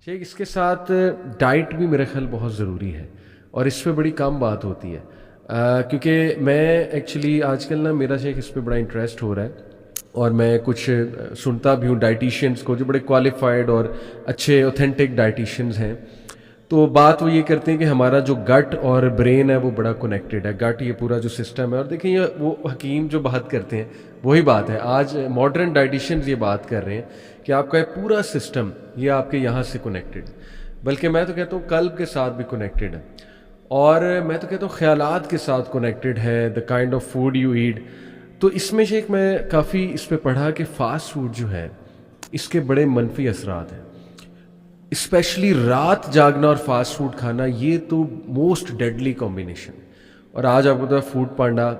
शेख इसके साथ डाइट भी मेरा ख्याल बहुत ज़रूरी है और इस पे बड़ी कम बात होती है, क्योंकि मैं एक्चुअली आजकल ना मेरा शेख इस पे बड़ा इंटरेस्ट हो रहा है और मैं कुछ सुनता भी हूँ डाइटिशियंस को जो बड़े क्वालिफाइड और अच्छे ऑथेंटिक डाइटिशियंस हैं। तो बात वो ये करते हैं कि हमारा जो गट और ब्रेन है वो बड़ा कनेक्टेड है। गट ये पूरा जो सिस्टम है, और देखें ये वो हकीम जो बात करते हैं वही बात है, आज मॉडर्न डाइटिशियंस ये बात कर रहे हैं कि आपका ये पूरा सिस्टम ये आपके यहाँ से कनेक्टेड, बल्कि मैं तो कहता हूँ कल्ब के साथ भी कनेक्टेड है, और मैं तो कहता हूँ ख्यालात के साथ कनेक्टेड है, the kind of food you eat. तो इसमें शेख मैं काफ़ी इस पे पढ़ा कि फ़ास्ट फूड जो है इसके बड़े मनफी असरात हैं, स्पेशली रात जागना और फास्ट फूड खाना, ये तो मोस्ट डेडली कॉम्बिनेशन। और आज आपको तो फूड पांडा,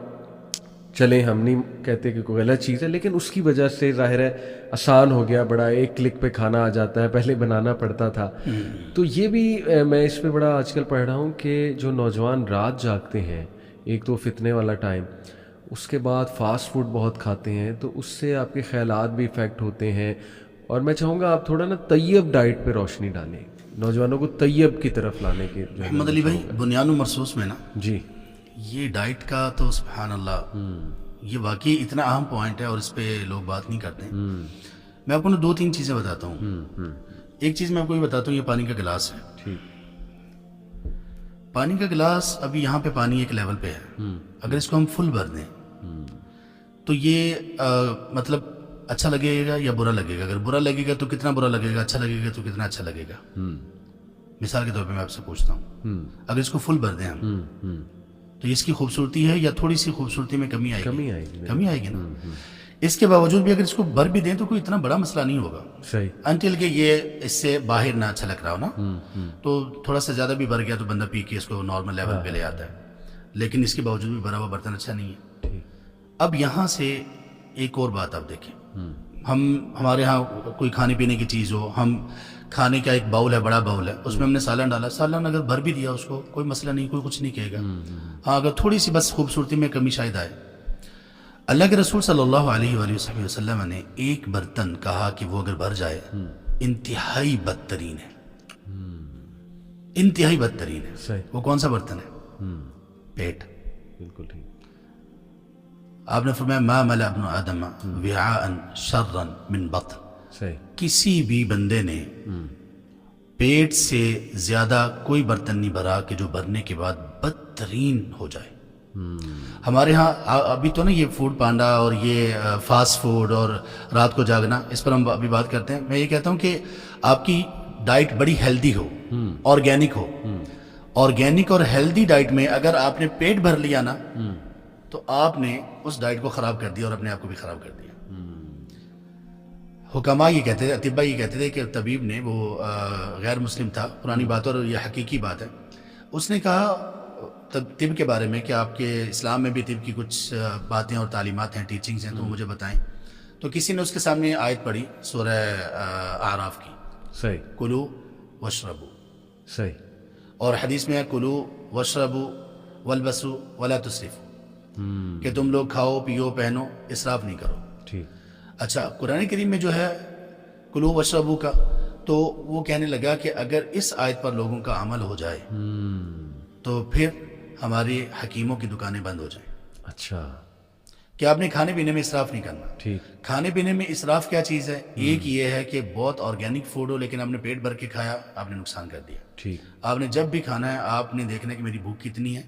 चलें हम नहीं कहते कि कोई गलत चीज़ है, लेकिन उसकी वजह से ज़ाहिर है आसान हो गया, बड़ा एक क्लिक पे खाना आ जाता है, पहले बनाना पड़ता था। तो ये भी मैं इस पे बड़ा आजकल पढ़ रहा हूँ कि जो नौजवान रात जागते हैं, एक तो फितने वाला टाइम, उसके बाद फास्ट फूड बहुत खाते हैं, तो उससे आपके ख़यालात भी इफ़ेक्ट होते हैं। और मैं चाहूँगा आप थोड़ा ना तैयब डाइट पे रोशनी डालें, नौजवानों को तैयब की तरफ लाने के। मोहम्मद अली भाई, बुनियान मरसूस में ना जी, ये डाइट का तो सुभान अल्लाह, ये वाकई इतना अहम पॉइंट है और इस पे लोग बात नहीं करते। मैं आपको ना दो तीन चीज़ें बताता हूँ। एक चीज़ मैं आपको ये बताता हूँ, ये पानी का गिलास है। ठीक। पानी का गिलास, अभी यहाँ पे पानी एक लेवल पे है, अगर इसको हम फुल भर दें तो ये मतलब अच्छा लगेगा या बुरा लगेगा? अगर बुरा लगेगा तो कितना बुरा लगेगा, अच्छा लगेगा तो कितना अच्छा लगेगा। मिसाल के तौर पे मैं आपसे पूछता हूँ, अगर इसको फुल भर दें हम तो इसकी खूबसूरती है या थोड़ी सी खूबसूरती में कमी आएगी? कमी आएगी ना। इसके बावजूद भी अगर इसको भर भी दें तो कोई इतना बड़ा मसला नहीं होगा, सही, अनटिल कि ये इससे बाहर ना अच्छा लग रहा हो ना। तो थोड़ा सा ज़्यादा भी भर गया तो बंदा पी के इसको नॉर्मल लेवल पे ले आता है, लेकिन इसके बावजूद भी भरा हुआ बर्तन अच्छा नहीं है। अब यहाँ से एक और बात आप देखें, हमारे यहाँ कोई खाने पीने की चीज़ हो, हम खाने का एक बाउल है, बड़ा बाउल है, उसमें हमने सालन डाला, सालन अगर भर भी दिया उसको कोई मसला नहीं, कोई कुछ नहीं कहेगा। हाँ, अगर थोड़ी सी बस खूबसूरती में कमी शायद आए। अल्लाह के रसूल सल्लल्लाहु अलैहि वसल्लम ने एक बर्तन कहा कि वो अगर भर जाए इंतहाई बदतरीन है, इंतहाई बदतरीन है। सही। वो कौन सा बर्तन है? पेट। बिल्कुल ठीक। आपने फरमाया मा मला इब्नु आदम विआअन शर्रन मिन बत्न, सही। किसी भी बंदे ने पेट से ज्यादा कोई बर्तन नहीं भरा कि जो भरने के बाद बदतरीन हो जाए। हमारे यहाँ अभी तो ना ये फूड पांडा और ये फास्ट फूड और रात को जागना, इस पर हम अभी बात करते हैं। मैं ये कहता हूँ कि आपकी डाइट बड़ी हेल्दी हो, ऑर्गेनिक हो। ऑर्गेनिक और हेल्दी डाइट में अगर आपने पेट भर लिया ना तो आपने उस डाइट को ख़राब कर दिया और अपने आप को भी ख़राब कर दिया। हुक्मा ये कहते थे, अतिब्बा ये कहते थे कि तबीब ने, वो गैर मुस्लिम था, पुरानी बात और यह हकीकी बात है, उसने कहा तिब के बारे में कि आपके इस्लाम में भी तिब की कुछ बातें और तालीमात हैं, टीचिंग्स हैं, तो मुझे बताएं। तो किसी ने उसके सामने आयत पढ़ी सूरह आराफ की, सही, कुलू वशरबू, सही, और हदीस में है कुलू वशरबू वलबसू वला तुसरिफू, कि तुम लोग खाओ पियो पहनो, इसराफ नहीं करो। ठीक। अच्छा, कुरान करीम में जो है कुलू वशरबू का, तो वो कहने लगा कि अगर इस आयत पर लोगों का अमल हो जाए तो फिर हमारी हकीमों की दुकानें बंद हो जाएं। अच्छा, कि आपने खाने पीने में इसराफ नहीं करना। ठीक। खाने पीने में इसराफ क्या चीज़ है? एक ये है कि बहुत ऑर्गेनिक फूड हो लेकिन आपने पेट भर के खाया, आपने नुकसान कर दिया। ठीक। आपने जब भी खाना है आपने देखना है कि मेरी भूख कितनी है।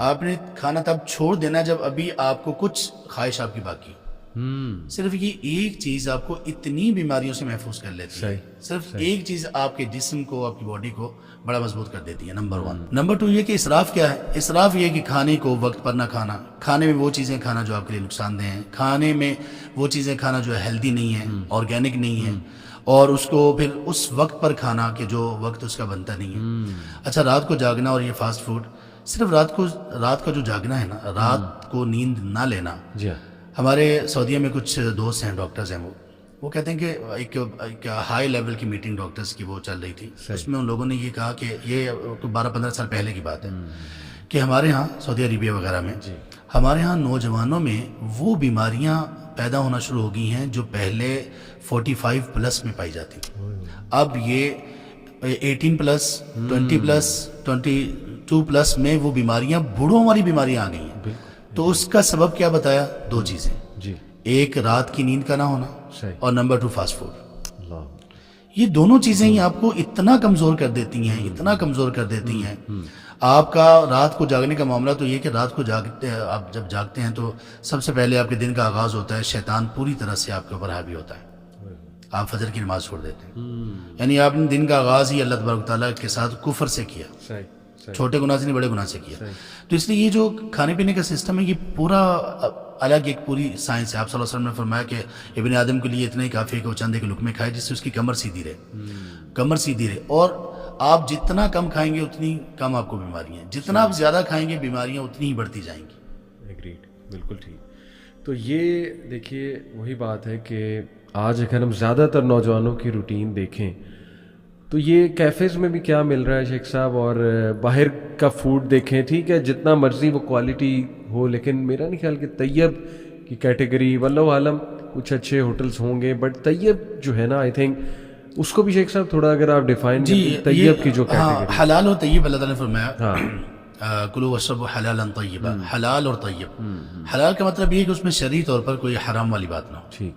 आपने खाना तब छोड़ देना जब अभी आपको कुछ ख्वाहिश आपकी बाकी। सिर्फ ये एक चीज आपको इतनी बीमारियों से महफूज कर लेती है। सिर्फ एक चीज आपके जिस्म को, आपकी बॉडी को बड़ा मजबूत कर देती है। नंबर 1। नंबर 2 ये कि इसराफ क्या है? इसराफ ये कि खाने को वक्त पर ना खाना, खाने में वो चीजें खाना जो आपके लिए नुकसानदेह हैं, खाने में वो चीजें खाना जो हेल्दी नहीं है, ऑर्गेनिक नहीं है, और उसको फिर उस वक्त पर खाना कि जो वक्त उसका बनता नहीं है। अच्छा, रात को जागना और ये फास्ट फूड, सिर्फ रात का जो जागना है ना, रात को नींद ना लेना। हमारे सऊदीया में कुछ दोस्त हैं, डॉक्टर्स हैं, वो कहते हैं कि एक हाई लेवल की मीटिंग डॉक्टर्स की वो चल रही थी। उसमें उन लोगों ने ये कहा कि ये 12-15 साल पहले की बात है कि हमारे यहाँ सऊदी अरेबिया वगैरह में हमारे यहाँ नौजवानों में वो बीमारियाँ पैदा होना शुरू हो गई हैं जो पहले 45 प्लस में पाई जाती थी। अब ये 18 प्लस 20 प्लस 22 प्लस में वो बीमारियां बूढ़ों वाली बीमारियां आ गई हैं। तो उसका सबब क्या बताया? दो चीज़ें जी, एक रात की नींद का ना होना सही, और नंबर 2 फास्ट फूड। अल्लाह, ये दोनों चीजें ही आपको इतना कमजोर कर देती हैं, इतना कमजोर कर देती हैं। आपका रात को जागने का मामला तो ये कि रात को जागते हैं, आप जब जागते हैं तो सबसे पहले आपके दिन का आगाज होता है, शैतान पूरी तरह से आपके ऊपर हावी होता है, आप फजर की नमाज छोड़ देते हैं। यानी आपने दिन का आगाज ही अल्लाह तबारक तआला के साथ कुफर से किया, सही, सही, छोटे गुनाह से नहीं बड़े गुनाह से किया। सही। तो इसलिए ये जो खाने पीने का सिस्टम है ये पूरा अलग एक पूरी साइंस है। आप सल्लल्लाहु अलैहि वसल्लम ने फरमाया कि इब्न आदम के लिए इतना ही काफ़ी है कि वो चंदे के लुकमे खाए जिससे उसकी कमर सीधी रहे, कमर सीधी रहे। और आप जितना कम खाएंगे उतनी कम आपको बीमारियाँ, जितना आप ज़्यादा खाएंगे बीमारियाँ उतनी ही बढ़ती जाएंगी। एग्रीड, बिल्कुल ठीक। तो ये देखिए वही बात है कि आज अगर हम ज़्यादातर नौजवानों की रूटीन देखें तो ये कैफ़ेज़ में भी क्या मिल रहा है शेख साहब, और बाहर का फूड देखें, ठीक है जितना मर्ज़ी वो क्वालिटी हो, लेकिन मेरा नहीं ख्याल कि तैयब की कैटेगरी, वल्लाहु आलम कुछ अच्छे होटल्स होंगे, बट तैयब जो है ना, आई थिंक उसको भी शेख साहब थोड़ा अगर आप डिफाइन करें तैयब की जो कैटेगरी। हलाल और तैयब अल्लाह ताला ने फरमाया, हाँ, कुलू वशरबू हलालन तय्यबा, हलाल और तय्यब। हलाल का मतलब ये है कि उसमें शरई तौर पर कोई हराम वाली बात ना हो, ठीक,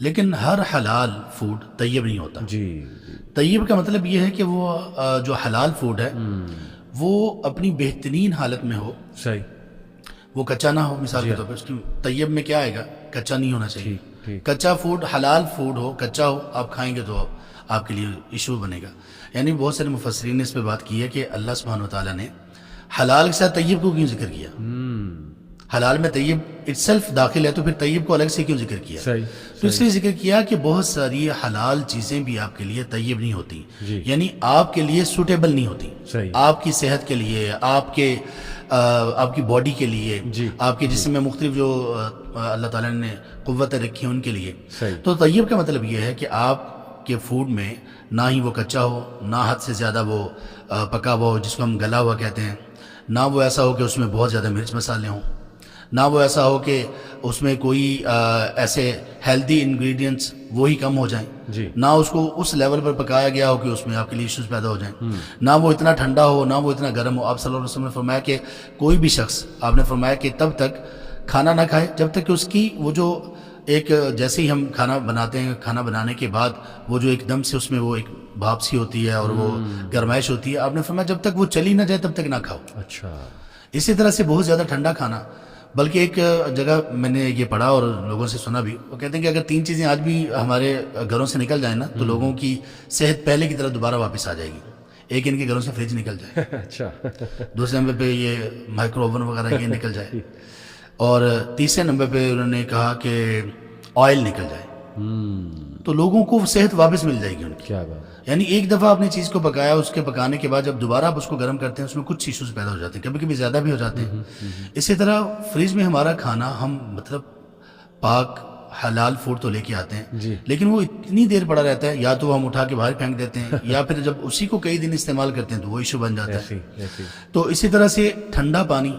लेकिन हर हलाल फूड तय्यब नहीं होता। जी, तय्यब का मतलब ये है कि वो जो हलाल फूड है वो अपनी बेहतरीन हालत में हो, सही, वो कच्चा ना हो। मिसाल के तौर पर उसकी तय्यब में क्या आएगा? कच्चा नहीं होना चाहिए। ठीक। कच्चा फूड, हलाल फूड हो, कच्चा हो, आप खाएंगे तो आपके लिए इशू बनेगा। यानी बहुत सारे मुफस्सिरीन ने इस पे बात की है कि अल्लाह सुब्हानहू व तआला ने हलाल के साथ तय्यब को क्यों जिक्र किया? हलाल में तय्यब इटसेल्फ दाखिल है तो फिर तय्यब को अलग से क्यों जिक्र किया? सही, तो इसलिए जिक्र किया कि बहुत सारी हलाल चीजें भी आपके लिए तय्यब नहीं होती, जी। यानी आपके लिए सूटेबल नहीं होती, सही, आपकी सेहत के लिए, आपकी बॉडी के लिए, जी, आपके जिस्म में मुख्तलिफ जो अल्लाह ताला ने कुव्वतें रखी हैं उनके लिए। सही, तो तय्यब का मतलब ये है कि आपके फूड में ना ही वो कच्चा हो, ना हद से ज़्यादा वो पका हुआ हो जिसको हम गला हुआ कहते हैं, ना वो ऐसा हो कि उसमें बहुत ज़्यादा मिर्च मसाले हों, ना वो ऐसा हो कि उसमें कोई ऐसे हेल्दी इंग्रेडिएंट्स वो ही कम हो जाएं, जी, ना उसको उस लेवल पर पकाया गया हो कि उसमें आपके लिए इश्यूज पैदा हो जाएं, ना वो इतना ठंडा हो, ना वो इतना गर्म हो। आप सल्लल्लाहु अलैहि वसल्लम ने फरमाया कि कोई भी शख्स, आपने फरमाया कि तब तक खाना ना खाए जब तक कि उसकी वो जो एक, जैसे ही हम खाना बनाते हैं, खाना बनाने के बाद वो जो एकदम से उसमें वो एक भाप सी होती है और वो गर्माइश होती है, आपने फरमाया जब तक वो चली ना जाए तब तक ना खाओ। अच्छा, इसी तरह से बहुत ज़्यादा ठंडा खाना, बल्कि एक जगह मैंने ये पढ़ा और लोगों से सुना भी, वो कहते हैं कि अगर 3 चीज़ें आज भी हमारे घरों से निकल जाए ना तो लोगों की सेहत पहले की तरह दोबारा वापस आ जाएगी। एक इनके घरों से फ्रिज निकल जाए, अच्छा, दूसरे नंबर पे ये माइक्रो ओवन वगैरह ये निकल जाए, और तीसरे नंबर पे उन्होंने कहा कि ऑयल निकल जाए, तो लोगों को सेहत वापस मिल जाएगी उनकी। क्या बात, यानी एक दफ़ा आपने चीज़ को पकाया, उसके पकाने के बाद जब दोबारा आप उसको गर्म करते हैं उसमें कुछ इश्यूज पैदा हो जाते हैं, कभी कभी ज़्यादा भी हो जाते हैं। इसी तरह फ्रिज में हमारा खाना हम मतलब पाक हलाल फूड तो लेके आते हैं, जी, लेकिन वो इतनी देर पड़ा रहता है, या तो हम उठा के बाहर फेंक देते हैं या फिर जब उसी को कई दिन इस्तेमाल करते हैं तो वो इशू बन जाता है। ऐसी, ऐसी, तो इसी तरह से ठंडा पानी,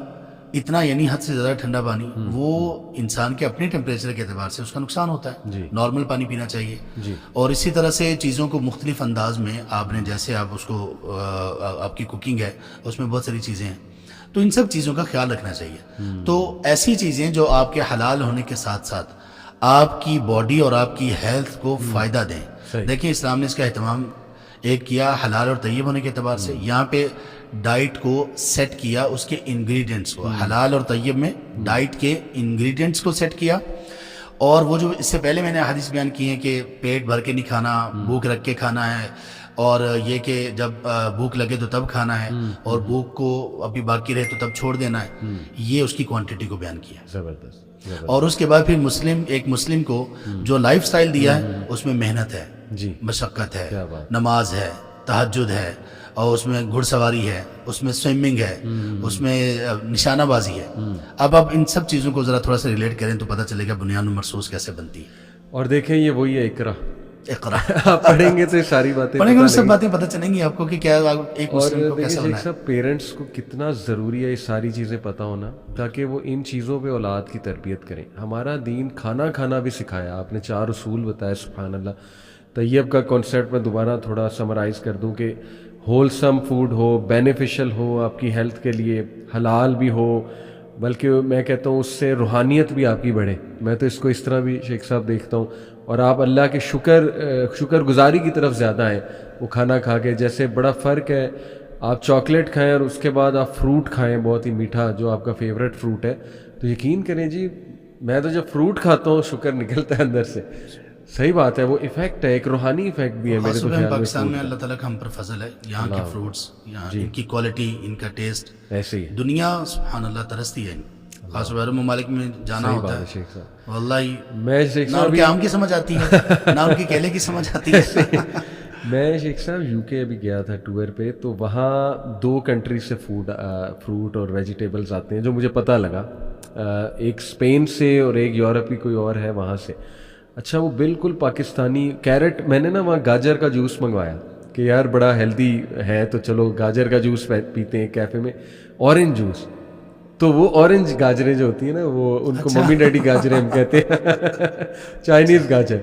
इतना यानी हद से ज़्यादा ठंडा पानी, वो इंसान के अपने टेम्परेचर के एतबार से उसका नुकसान होता है। जी, नॉर्मल पानी पीना चाहिए। जी, और इसी तरह से चीज़ों को मुख्तलिफ अंदाज में आपने, जैसे आप उसको आपकी कुकिंग है उसमें बहुत सारी चीज़ें हैं, तो इन सब चीज़ों का ख्याल रखना चाहिए। तो ऐसी चीज़ें जो आपके हलाल होने के साथ साथ आपकी बॉडी और आपकी हेल्थ को फ़ायदा दें। देखिए इस्लाम ने इसका एहतमाम एक किया हलाल और तय्यब होने के एतबार से, यहाँ पे डाइट को सेट किया, उसके इंग्रेडिएंट्स को, हलाल और तय्यब में डाइट के इंग्रेडिएंट्स को सेट किया। और वो जो इससे पहले मैंने हदीस बयान की है कि पेट भर के नहीं खाना, भूख रख के खाना है, और ये कि जब भूख लगे तो तब खाना है, और भूख को अभी बाकी रहे तो तब छोड़ देना है, ये उसकी क्वांटिटी को बयान किया। जबरदस्त, जबरदस्त, और उसके बाद फिर एक मुस्लिम को जो लाइफ स्टाइल दिया है उसमें मेहनत है, जी, मशक्क़त क्या है, बात, नमाज है, तहज्जुद है, और उसमें घुड़सवारी है, उसमें स्विमिंग है, उसमें निशानाबाजी है। अब आप इन सब चीज़ों को ज़रा थोड़ा सा रिलेट करें तो पता चलेगा बुनियाद मरसूस कैसे बनती है। और देखें ये वही है इकरा, इक़रा आप पढ़ेंगे तो ये सारी बातें पढ़ेंगे, पता सब बातें पता चलेंगी आपको कि क्या एक और मुस्लिम को देखिए कैसे शेख बनाए। साहब, पेरेंट्स को कितना ज़रूरी है ये सारी चीज़ें पता होना, ताकि वो इन चीज़ों पे औलाद की तरबियत करें। हमारा दीन खाना खाना भी सिखाया, आपने 4 उसूल बताए, सुभान अल्लाह। طیب کا کانسیپٹ میں دوبارہ تھوڑا سمرائز کر دوں کہ ہولسم فوڈ ہو, بینیفیشل ہو آپ کی ہیلتھ کے لیے, حلال بھی ہو, بلکہ میں کہتا ہوں اس سے روحانیت بھی آپ کی بڑھے. میں تو اس کو اس طرح بھی شیخ صاحب دیکھتا ہوں, اور آپ اللہ کے شکر گزاری کی طرف زیادہ آئیں وہ کھانا کھا کے. جیسے بڑا فرق ہے آپ چاکلیٹ کھائیں اور اس کے بعد آپ فروٹ کھائیں بہت ہی میٹھا جو آپ کا فیوریٹ فروٹ ہے, تو یقین کریں جی میں تو جب فروٹ کھاتا ہوں شکر نکلتا ہے اندر سے. صحیح بات ہے, وہ ایفیکٹ ہے, ایک روحانی ایفیکٹ بھی ہے میرے تو خیال میں. پاکستان میں اللہ تعالیٰ کا ہم پر فضل ہے, یہاں کے فروٹس, یہاں ان کی کوالٹی, ان کا ٹیسٹ, ایسے ہی دنیا سبحان اللہ ترستی ہے. خاص طور ممالک میں جانا ہوتا ہے شیخ صاحب, واللہ میں شیخ نہ صاحب ان کے آم کی سمجھ آتی ہے نہ ان کی کیلے کی سمجھ آتی ہے. میں شیخ صاحب یو کے ابھی گیا تھا ٹور پہ, تو وہاں 2 کنٹری سے فروٹ اور ویجیٹیبلز آتے ہیں جو مجھے پتہ لگا, ایک اسپین سے اور ایک یورپی کوئی اور ہے وہاں سے. اچھا وہ بالکل پاکستانی کیرٹ, میں نے نا وہاں گاجر کا جوس منگوایا کہ یار بڑا ہیلدی ہے تو چلو گاجر کا جوس پیتے ہیں کیفے میں. اورنج جوس, تو وہ اورنج گاجریں جو ہوتی ہیں نا وہ ان کو ممی ڈیڈی گاجریں ہم کہتے ہیں, چائنیز گاجر.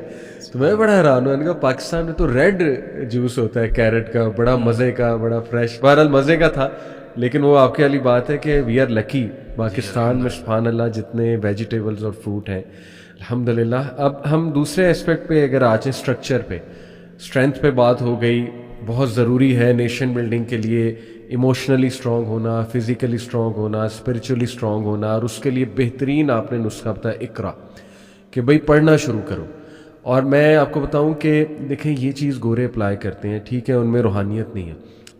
تو میں بڑا حیران ہوں, ان کا پاکستان میں تو ریڈ جوس ہوتا ہے کیرٹ کا, بڑا مزے کا, بڑا فریش. بہرحال مزے کا تھا, لیکن وہ آپ کے والی بات ہے کہ وی آر لکی پاکستان میں سبحان اللہ جتنے ویجیٹیبلز اور فروٹ ہیں الحمدللہ. اب ہم دوسرے اسپیکٹ پہ اگر آ جائیں, اسٹرکچر پہ, اسٹرینتھ پہ بات ہو گئی, بہت ضروری ہے نیشن بلڈنگ کے لیے ایموشنلی اسٹرانگ ہونا, فزیکلی اسٹرانگ ہونا, اسپریچولی اسٹرانگ ہونا, اور اس کے لیے بہترین آپ نے نسخہ بتایا اقرا, کہ بھائی پڑھنا شروع کرو. اور میں آپ کو بتاؤں کہ دیکھیں یہ چیز گورے اپلائی کرتے ہیں, ٹھیک ہے ان میں روحانیت نہیں ہے,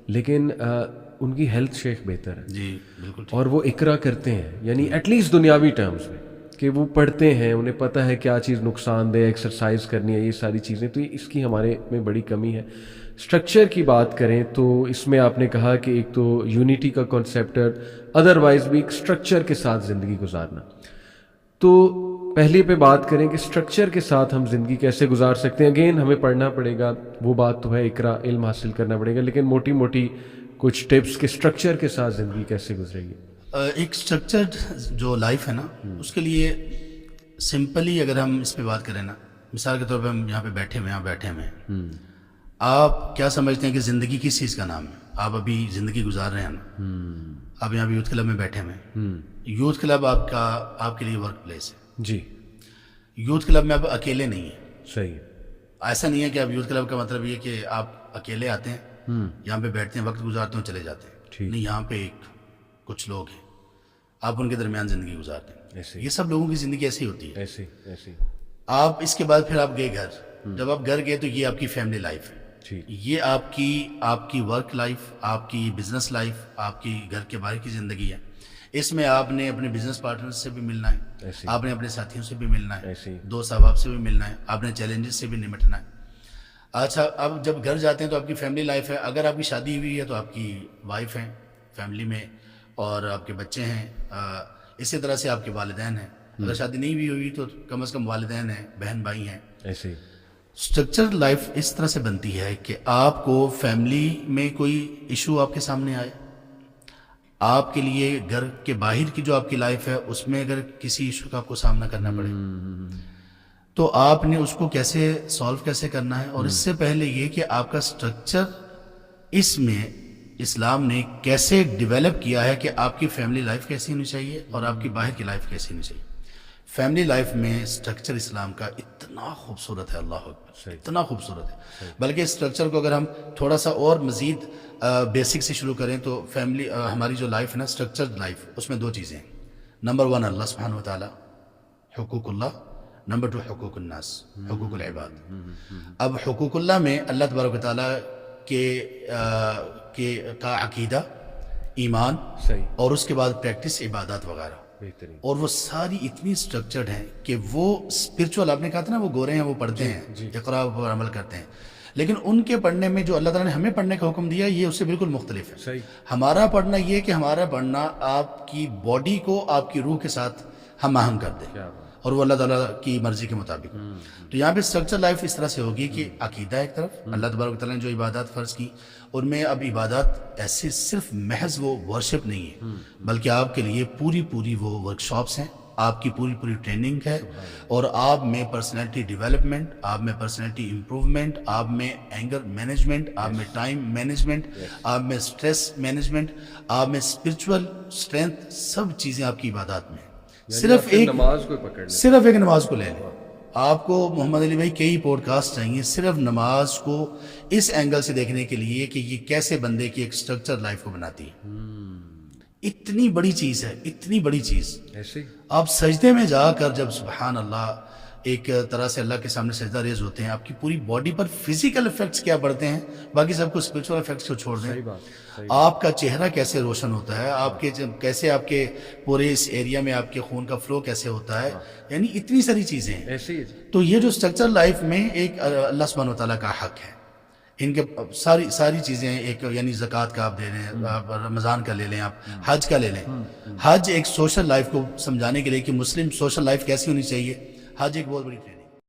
لیکن ان کی ہیلتھ شیخ بہتر ہے. جی بالکل, اور وہ اقرا کرتے ہیں, یعنی ایٹ لیسٹ دنیاوی ٹرمز میں کہ وہ پڑھتے ہیں, انہیں پتہ ہے کیا چیز نقصان دہ, ایکسرسائز کرنی ہے, یہ ساری چیزیں. تو اس کی ہمارے میں بڑی کمی ہے. اسٹرکچر کی بات کریں تو اس میں آپ نے کہا کہ ایک تو یونٹی کا کانسیپٹ, ادروائز بھی ایک اسٹرکچر کے ساتھ زندگی گزارنا. تو پہلے پہ بات کریں کہ اسٹرکچر کے ساتھ ہم زندگی کیسے گزار سکتے ہیں. اگین ہمیں پڑھنا پڑے گا, وہ بات تو ہے, اقرا, علم حاصل کرنا پڑے گا, لیکن موٹی موٹی کچھ ٹپس کہ اسٹرکچر کے ساتھ زندگی کیسے گزرے گی. ایک اسٹرکچرڈ جو لائف ہے نا, اس کے لیے سمپلی اگر ہم اس پہ بات کریں نا, مثال کے طور پہ ہم یہاں پہ بیٹھے ہوئے ہیں, آپ کیا سمجھتے ہیں کہ زندگی کس چیز کا نام ہے؟ آپ ابھی زندگی گزار رہے ہیں نا, آپ یہاں پہ یوتھ کلب میں بیٹھے ہوئے ہیں. یوتھ کلب آپ کے لیے ورک پلیس ہے. جی, یوتھ کلب میں آپ اکیلے نہیں ہیں. صحیح, ایسا نہیں ہے کہ آپ یوتھ کلب کا مطلب یہ کہ آپ اکیلے آتے ہیں, یہاں پہ بیٹھتے ہیں, وقت گزارتے ہیں, چلے جاتے ہیں. نہیں, یہاں پہ کچھ لوگ ہیں, آپ ان کے درمیان زندگی گزارتے ہیں. یہ سب لوگوں کی زندگی ایسی ہوتی ہے. ایسی. آپ اس کے بعد پھر آپ گئے گھر, جب آپ گھر گئے تو یہ آپ کی فیملی لائف ہے, یہ آپ کی ورک لائف, آپ کی بزنس لائف, آپ کی گھر کے باہر کی زندگی ہے. اس میں آپ نے اپنے بزنس پارٹنر سے بھی ملنا ہے, آپ نے اپنے ساتھیوں سے بھی ملنا ہے, دوست احباب سے بھی ملنا ہے, آپ نے چیلنجز سے بھی نمٹنا ہے. اچھا, اب جب گھر جاتے ہیں تو آپ کی فیملی لائف ہے. اگر آپ کی شادی ہوئی ہے تو آپ کی وائف ہیں فیملی میں, اور آپ کے بچے ہیں. اسی طرح سے آپ کے والدین ہیں. اگر شادی نہیں بھی ہوئی تو کم از کم والدین ہیں, بہن بھائی ہیں. ایسے اسٹرکچر لائف اس طرح سے بنتی ہے کہ آپ کو فیملی میں کوئی ایشو آپ کے سامنے آئے, آپ کے لیے گھر کے باہر کی جو آپ کی لائف ہے اس میں اگر کسی ایشو کا آپ کو سامنا کرنا پڑے تو آپ نے اس کو کیسے سالو کیسے کرنا ہے. اور اس سے پہلے یہ کہ آپ کا اسٹرکچر اس میں اسلام نے کیسے ڈیولپ کیا ہے کہ آپ کی فیملی لائف کیسی ہونی چاہیے اور آپ کی باہر کی لائف کیسی ہونی چاہیے. فیملی لائف میں اسٹرکچر اسلام کا اتنا خوبصورت ہے, اللہ اکبر, اتنا خوبصورت ہے. بلکہ اس اسٹرکچر کو اگر ہم تھوڑا سا اور مزید بیسک سے شروع کریں تو فیملی ہماری جو لائف ہے نا, اسٹرکچرڈ لائف, اس میں 2 چیزیں ہیں. نمبر 1 اللہ سبحانہ و تعالی, حقوق اللہ. نمبر 2 حقوق الناس, حقوق العباد. اب حقوق اللہ میں اللہ تبارک و تعالیٰ کا عقیدہ, ایمان, اور اس کے بعد پریکٹس, عبادات وغیرہ, اور وہ ساری اتنی اسٹرکچرڈ ہیں کہ وہ اسپرچول, آپ نے کہا تھا نا وہ گورے ہیں, وہ پڑھتے ہیں, اقرا پر عمل کرتے ہیں, لیکن ان کے پڑھنے میں جو اللہ تعالیٰ نے ہمیں پڑھنے کا حکم دیا یہ اس سے بالکل مختلف ہے. ہمارا پڑھنا یہ کہ ہمارا پڑھنا آپ کی باڈی کو آپ کی روح کے ساتھ ہم آہنگ کر دے, اور وہ اللہ تعالیٰ کی مرضی کے مطابق. تو یہاں پہ اسٹرکچر لائف اس طرح سے ہوگی کہ عقیدہ ایک طرف, اللہ تبارک و تعالیٰ نے جو عبادات فرض کی, ان میں اب عبادات ایسے صرف محض وہ ورشپ نہیں ہے, بلکہ آپ کے لیے پوری وہ ورک شاپس ہیں, آپ کی پوری ٹریننگ ہے, اور آپ میں پرسنالٹی ڈیولپمنٹ, آپ میں پرسنالٹی امپروومنٹ, آپ میں اینگر مینجمنٹ, آپ میں ٹائم مینجمنٹ, آپ میں اسٹریس مینجمنٹ, آپ میں اسپرچول اسٹرینتھ, سب چیزیں آپ کی عبادات میں. صرف ایک نماز کو پکڑ لیں, صرف ایک نماز کو لے لیں. آپ کو محمد علی بھائی کئی پوڈ کاسٹ چاہیے صرف نماز کو اس اینگل سے دیکھنے کے لیے کہ یہ کیسے بندے کی ایک اسٹرکچر لائف کو بناتی ہے. اتنی بڑی چیز ہے, اتنی بڑی چیز. ایسے ہی آپ سجدے میں جا کر جب سبحان اللہ ایک طرح سے اللہ کے سامنے سجدہ ریز ہوتے ہیں, آپ کی پوری باڈی پر فزیکل افیکٹس کیا پڑتے ہیں, باقی سب کو اسپرچول افیکٹس کو چھوڑ دیں. صحیح بات, آپ کا چہرہ کیسے روشن ہوتا ہے, آپ کے کیسے آپ کے پورے اس ایریا میں آپ کے خون کا فلو کیسے ہوتا ہے, یعنی اتنی ساری چیزیں ہیں. ایسے ہی. تو یہ جو اسٹرکچر لائف میں ایک اللہ سبحانہ و تعالیٰ کا حق ہے, ان کے ساری چیزیں ایک, یعنی زکوٰۃ کا آپ دے لیں, آپ رمضان کا لے لیں, آپ حج کا لے لیں. حج ایک سوشل لائف کو سمجھانے کے لیے کہ مسلم سوشل لائف کیسی ہونی چاہیے, حج ایک بہت بڑی